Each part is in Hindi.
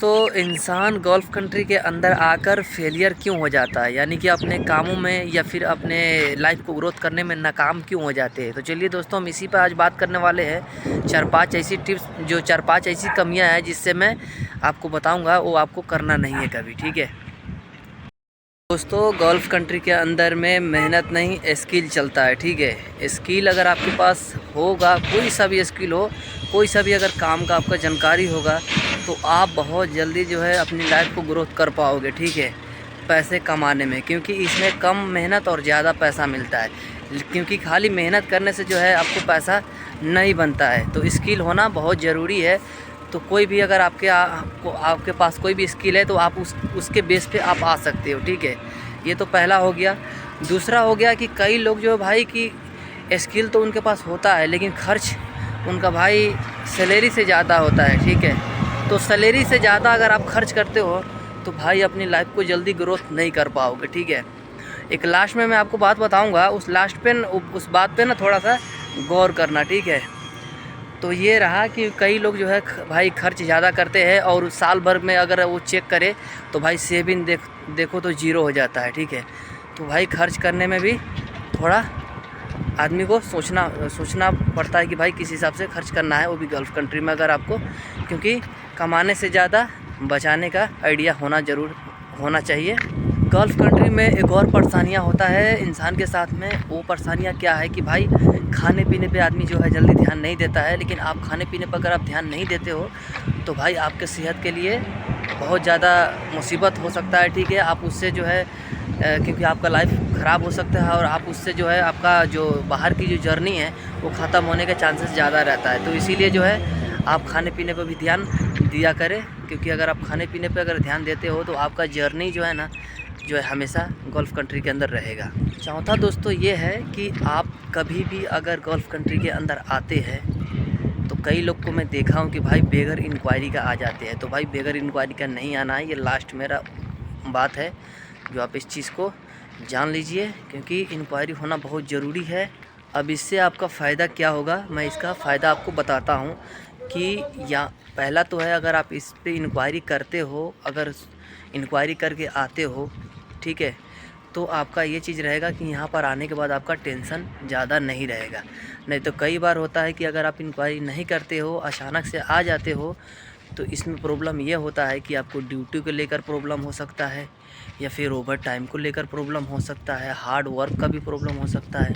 तो इंसान गोल्फ़ कंट्री के अंदर आकर फेलियर क्यों हो जाता है, यानी कि अपने कामों में या फिर अपने लाइफ को ग्रोथ करने में नाकाम क्यों हो जाते हैं। तो चलिए दोस्तों, हम इसी पर आज बात करने वाले हैं। 4-5 ऐसी टिप्स, जो 4-5 ऐसी कमियां हैं जिससे मैं आपको बताऊंगा वो आपको करना नहीं है कभी। ठीक है दोस्तों, गोल्फ़ कंट्री के अंदर में मेहनत नहीं स्किल चलता है। ठीक है, स्किल अगर आपके पास होगा, कोई सा भी स्किल हो, कोई सा भी अगर काम का आपका जानकारी होगा, तो आप बहुत जल्दी जो है अपनी लाइफ को ग्रोथ कर पाओगे। ठीक है, पैसे कमाने में, क्योंकि इसमें कम मेहनत और ज़्यादा पैसा मिलता है। क्योंकि खाली मेहनत करने से जो है आपको पैसा नहीं बनता है, तो स्किल होना बहुत ज़रूरी है। तो कोई भी अगर आपके पास कोई भी स्किल है तो आप उसके बेस पे आप आ सकते हो। ठीक है, ये तो पहला हो गया। दूसरा हो गया कि कई लोग जो है भाई कि स्किल तो उनके पास होता है, लेकिन खर्च उनका भाई सैलरी से ज़्यादा होता है। ठीक है, तो सैलरी से ज़्यादा अगर आप खर्च करते हो तो भाई अपनी लाइफ को जल्दी ग्रोथ नहीं कर पाओगे। ठीक है, एक लास्ट में मैं आपको बात बताऊंगा, उस बात पे ना थोड़ा सा गौर करना। ठीक है, तो ये रहा कि कई लोग जो है भाई खर्च ज़्यादा करते हैं और साल भर में अगर वो चेक करे तो भाई सेविंग देखो तो ज़ीरो हो जाता है। ठीक है, तो भाई खर्च करने में भी थोड़ा आदमी को सोचना पड़ता है कि भाई किस हिसाब से खर्च करना है, वो भी गल्फ़ कंट्री में अगर आपको, क्योंकि कमाने से ज़्यादा बचाने का आइडिया होना चाहिए। गल्फ़ कंट्री में एक और परेशानियाँ होता है इंसान के साथ में। वो परेशानियाँ क्या है कि भाई खाने पीने पे आदमी जो है जल्दी ध्यान नहीं देता है, लेकिन आप खाने पीने पर अगर आप ध्यान नहीं देते हो तो भाई आपके सेहत के लिए बहुत ज़्यादा मुसीबत हो सकता है। ठीक है, आप उससे जो है क्योंकि आपका लाइफ ख़राब हो सकता है और आप उससे जो है आपका जो बाहर की जो जर्नी है वो ख़त्म होने के चांसेस ज़्यादा रहता है। तो इसीलिए जो है आप खाने पीने पर भी ध्यान दिया करें, क्योंकि अगर आप खाने पीने पर अगर ध्यान देते हो तो आपका जर्नी जो है ना जो है हमेशा गोल्फ़ कंट्री के अंदर रहेगा। चौथा दोस्तों ये है कि आप कभी भी अगर गोल्फ़ कंट्री के अंदर आते हैं तो कई लोग को मैं देखा हूँ कि भाई बेगर इंक्वायरी का आ जाते हैं। तो भाई बेगर इंक्वायरी का नहीं आना है, ये लास्ट मेरा बात है जो आप इस चीज़ को जान लीजिए, क्योंकि इंक्वायरी होना बहुत ज़रूरी है। अब इससे आपका फ़ायदा क्या होगा, मैं इसका फ़ायदा आपको बताता हूँ कि या पहला तो है, अगर आप इस पे इंक्वायरी करते हो, अगर इंक्वायरी करके आते हो, ठीक है, तो आपका ये चीज़ रहेगा कि यहाँ पर आने के बाद आपका टेंशन ज़्यादा नहीं रहेगा। नहीं तो कई बार होता है कि अगर आप इंक्वायरी नहीं करते हो, अचानक से आ जाते हो, तो इसमें प्रॉब्लम ये होता है कि आपको ड्यूटी को लेकर प्रॉब्लम हो सकता है, या फिर ओवर टाइम को लेकर प्रॉब्लम हो सकता है, हार्ड वर्क का भी प्रॉब्लम हो सकता है।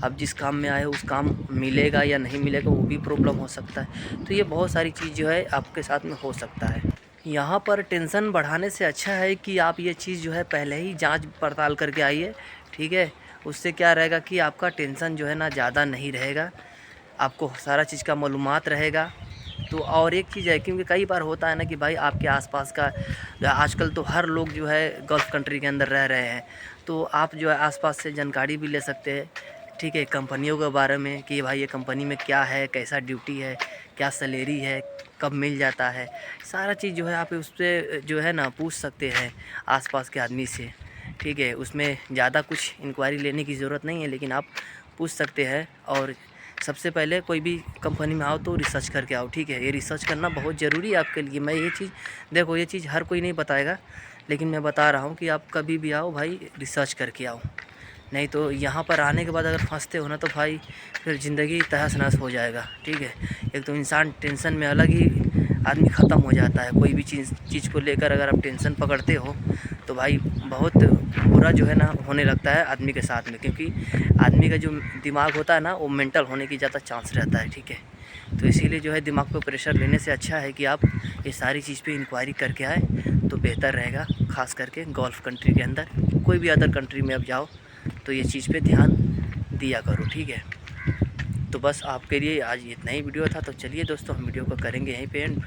आप जिस काम में आए हो उस काम मिलेगा या नहीं मिलेगा वो भी प्रॉब्लम हो सकता है। तो ये बहुत सारी चीज़ जो है आपके साथ में हो सकता है। यहाँ पर टेंशन बढ़ाने से अच्छा है कि आप ये चीज़ जो है पहले ही जांच पड़ताल करके आइए। ठीक है, उससे क्या रहेगा कि आपका टेंशन जो है ना ज़्यादा नहीं रहेगा, आपको सारा चीज़ का मालूमात रहेगा। तो और एक चीज़ है, क्योंकि कई बार होता है ना कि भाई आपके आसपास का, आजकल तो हर लोग जो है गल्फ़ कंट्री के अंदर रह रहे हैं, तो आप जो है आसपास से जानकारी भी ले सकते हैं। ठीक है, कंपनियों के बारे में कि भाई ये कंपनी में क्या है, कैसा ड्यूटी है, क्या सैलरी है, कब मिल जाता है, सारा चीज़ जो है आप उससे जो है ना पूछ सकते हैं आसपास के आदमी से। ठीक है, उसमें ज़्यादा कुछ इंक्वायरी लेने की ज़रूरत नहीं है, लेकिन आप पूछ सकते हैं। और सबसे पहले कोई भी कंपनी में आओ तो रिसर्च करके आओ। ठीक है, ये रिसर्च करना बहुत ज़रूरी है आपके लिए। मैं ये चीज़ देखो, ये चीज़ हर कोई नहीं बताएगा, लेकिन मैं बता रहा हूँ कि आप कभी भी आओ भाई रिसर्च करके आओ। नहीं तो यहाँ पर आने के बाद अगर फंसते हो ना तो भाई फिर ज़िंदगी तहस नहस हो जाएगा। ठीक है, एक तो इंसान टेंशन में अलग ही आदमी ख़त्म हो जाता है। कोई भी चीज़ को लेकर अगर आप टेंशन पकड़ते हो तो भाई बहुत बुरा जो है ना होने लगता है आदमी के साथ में, क्योंकि आदमी का जो दिमाग होता है ना वो मेंटल होने की ज़्यादा चांस रहता है। ठीक है, तो इसीलिए जो है दिमाग पे प्रेशर लेने से अच्छा है कि आप ये सारी चीज़ पे इंक्वायरी करके आए तो बेहतर रहेगा। ख़ास करके गोल्फ़ कंट्री के अंदर, कोई भी अदर कंट्री में अब जाओ तो ये चीज़ पे ध्यान दिया करो। ठीक है, तो बस आपके लिए आज इतना ही वीडियो था। तो चलिए दोस्तों, हम वीडियो को करेंगे यहीं पे एंड।